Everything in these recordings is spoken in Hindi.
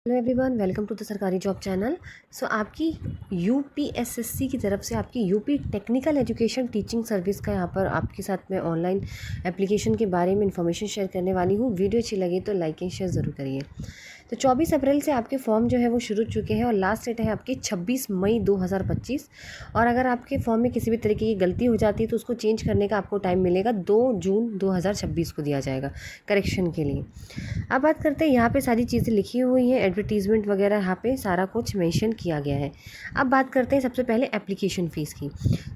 Hello everyone, welcome to the सरकारी जॉब चैनल। सो आपकी यूपीएसएससी की तरफ से आपकी UP technical education teaching service का यहाँ पर आपके साथ में ऑनलाइन एप्लीकेशन के बारे में इंफॉर्मेशन शेयर करने वाली हूँ। वीडियो अच्छी लगी तो लाइक एंड शेयर ज़रूर करिए। तो 24 अप्रैल से आपके फॉर्म जो है वो शुरू चुके हैं और लास्ट डेट है आपकी 26 मई 2025। और अगर आपके फॉर्म में किसी भी तरीके की गलती हो जाती है तो उसको चेंज करने का आपको टाइम मिलेगा 2 जून 2026 को दिया जाएगा करेक्शन के लिए। अब बात करते हैं, यहाँ पे सारी चीज़ें लिखी हुई हैं, एडवर्टीज़मेंट वगैरह यहाँ पे सारा कुछ मेंशन किया गया है। अब बात करते हैं सबसे पहले एप्लीकेशन फ़ीस की।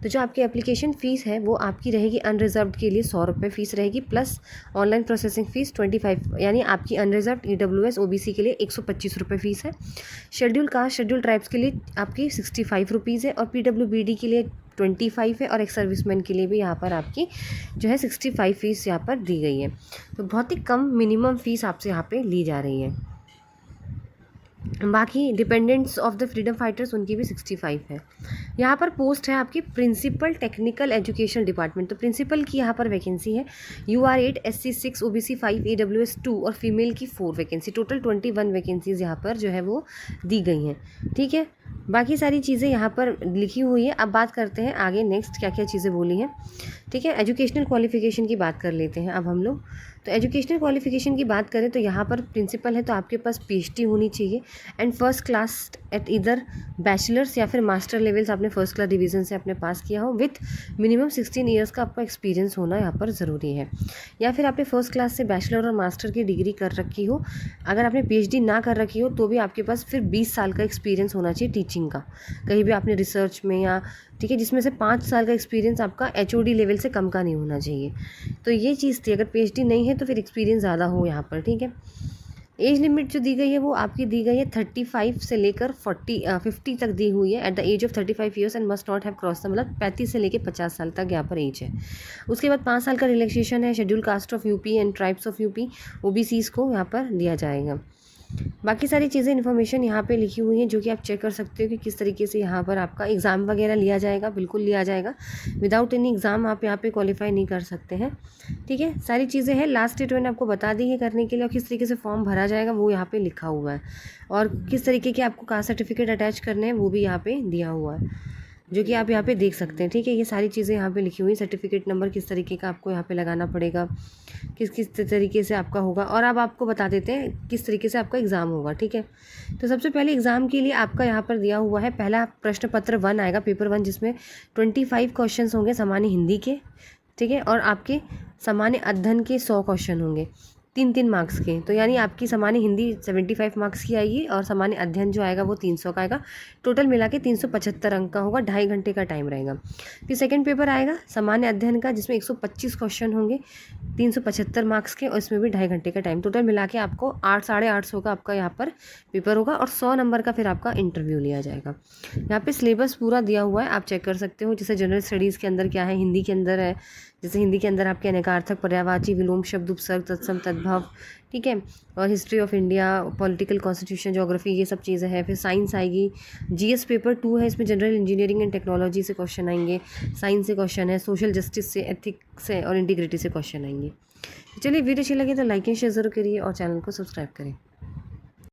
तो जो आपकी एप्लीकेशन फ़ीस है वो आपकी रहेगी अनरिजर्व्ड के लिए 100 रुपये फ़ीस रहेगी, प्लस ऑनलाइन प्रोसेसिंग फ़ीस 25, यानी आपकी अनरिजर्व्ड EWS OBC के लिए 125 रुपये फ़ीस है। शेड्यूल कास्ट शेड्यूल ट्राइब्स के लिए आपकी 65 रुपीज़ है और PWBD के लिए 25 है और एक सर्विसमैन के लिए भी यहाँ पर आपकी जो है 65 फ़ीस यहाँ पर दी गई है। तो बहुत ही कम मिनिमम फ़ीस आपसे यहाँ पे ली जा रही है। बाकी dependents of the freedom fighters उनकी भी 65 है। यहाँ पर पोस्ट है आपकी प्रिंसिपल टेक्निकल एजुकेशन डिपार्टमेंट। तो प्रिंसिपल की यहाँ पर वैकेंसी है UR 8 SC 6 OBC 5 AWS 2 और फीमेल की 4 वैकेंसी, टोटल 21 वैकेंसीज़ यहाँ पर जो है वो दी गई हैं। ठीक है, बाकी सारी चीज़ें यहाँ पर लिखी हुई है। अब बात करते हैं आगे नेक्स्ट क्या क्या चीज़ें बोली हैं। ठीक है, एजुकेशनल क्वालिफिकेशन की बात कर लेते हैं अब हम लोग। तो एजुकेशनल क्वालिफिकेशन की बात करें तो यहाँ पर प्रिंसिपल है तो आपके पास PhD होनी चाहिए एंड फर्स्ट क्लास एट इधर बैचलर्स या फिर मास्टर लेवल्स आपने फर्स्ट क्लास डिवीज़न से आपने पास किया हो विथ मिनिमम 16 ईयर्स का आपका एक्सपीरियंस होना यहाँ पर ज़रूरी है। या फिर आपने फर्स्ट क्लास से बैचलर और मास्टर की डिग्री कर रखी हो। अगर आपने PhD ना कर रखी हो तो भी आपके पास फिर 20 साल का एक्सपीरियंस होना चाहिए टीचिंग का, कहीं भी आपने रिसर्च में या ठीक है, जिसमें से 5 साल का एक्सपीरियंस आपका HOD लेवल से कम का नहीं होना चाहिए। तो ये चीज़ थी, अगर PhD नहीं है तो फिर एक्सपीरियंस ज़्यादा हो यहाँ पर। ठीक है, एज लिमिट जो दी गई है वो आपकी दी गई है 35 से लेकर 50 तक दी हुई है। At the age of 35 years and must not have cross, मतलब 35 से लेकर 50 साल तक यहाँ पर एज है। उसके बाद 5 साल का रिलैक्सेशन है schedule caste of UP and tribes of UP OBCs को यहाँ पर दिया जाएगा। बाकी सारी चीज़ें इन्फॉर्मेशन यहाँ पे लिखी हुई हैं जो कि आप चेक कर सकते हो कि किस तरीके से यहाँ पर आपका एग्ज़ाम वगैरह लिया जाएगा। बिल्कुल लिया जाएगा, विदाउट एनी एग्ज़ाम आप यहाँ पे क्वालिफाई नहीं कर सकते हैं। ठीक है, सारी चीज़ें हैं, लास्ट डेट मैंने आपको बता दी है करने के लिए, और किस तरीके से फॉर्म भरा जाएगा वो यहाँ पे लिखा हुआ है, और किस तरीके के आपको कास्ट सर्टिफिकेट अटैच करने हैं वो भी यहाँ पे दिया हुआ है, जो कि आप यहाँ पे देख सकते हैं। ठीक है, ये सारी चीज़ें यहाँ पे लिखी हुई, सर्टिफिकेट नंबर किस तरीके का आपको यहाँ पे लगाना पड़ेगा, किस किस तरीके से आपका होगा, और अब आपको बता देते हैं किस तरीके से आपका एग्ज़ाम होगा। ठीक है, तो सबसे पहले एग्ज़ाम के लिए आपका यहाँ पर दिया हुआ है पहला प्रश्न पत्र 1 आएगा, पेपर 1, जिसमें 25 क्वेश्चन होंगे सामान्य हिंदी के। ठीक है, और आपके सामान्य अध्ययन के 100 क्वेश्चन होंगे 3-3 मार्क्स के। तो यानी आपकी सामान्य हिंदी 75 मार्क्स की आएगी और सामान्य अध्ययन जो आएगा वो 300 का आएगा। टोटल मिला के 375 अंक का होगा, 2.5 घंटे का टाइम रहेगा। फिर सेकंड पेपर आएगा सामान्य अध्ययन का, जिसमें 125 क्वेश्चन होंगे 375 मार्क्स के, और इसमें भी 2.5 घंटे का टाइम। टोटल मिला के आपको 800-850 का आपका यहाँ पर पेपर होगा, और 100 नंबर का फिर आपका इंटरव्यू लिया जाएगा। यहाँ पे सिलेबस पूरा दिया हुआ है, आप चेक कर सकते हो। जैसे जनरल स्टडीज़ के अंदर क्या है, हिंदी के अंदर है, जैसे हिंदी के अंदर आपके अनेकार्थक, पर्यायवाची, विलोम शब्द, उपसर्ग, तत्सम, तद्भव। ठीक है, और history of India, political, constitution, geography, ये सब चीज़ें हैं। फिर साइंस आएगी, GS पेपर 2 है, इसमें जनरल इंजीनियरिंग एंड टेक्नोलॉजी से क्वेश्चन आएंगे, साइंस से क्वेश्चन है, सोशल जस्टिस से, एथिक्स से और इंटीग्रिटी से क्वेश्चन आएंगे। चलिए, वीडियो अच्छी लगे तो लाइक एंड शेयर ज़रूर करिए और चैनल को सब्सक्राइब करें।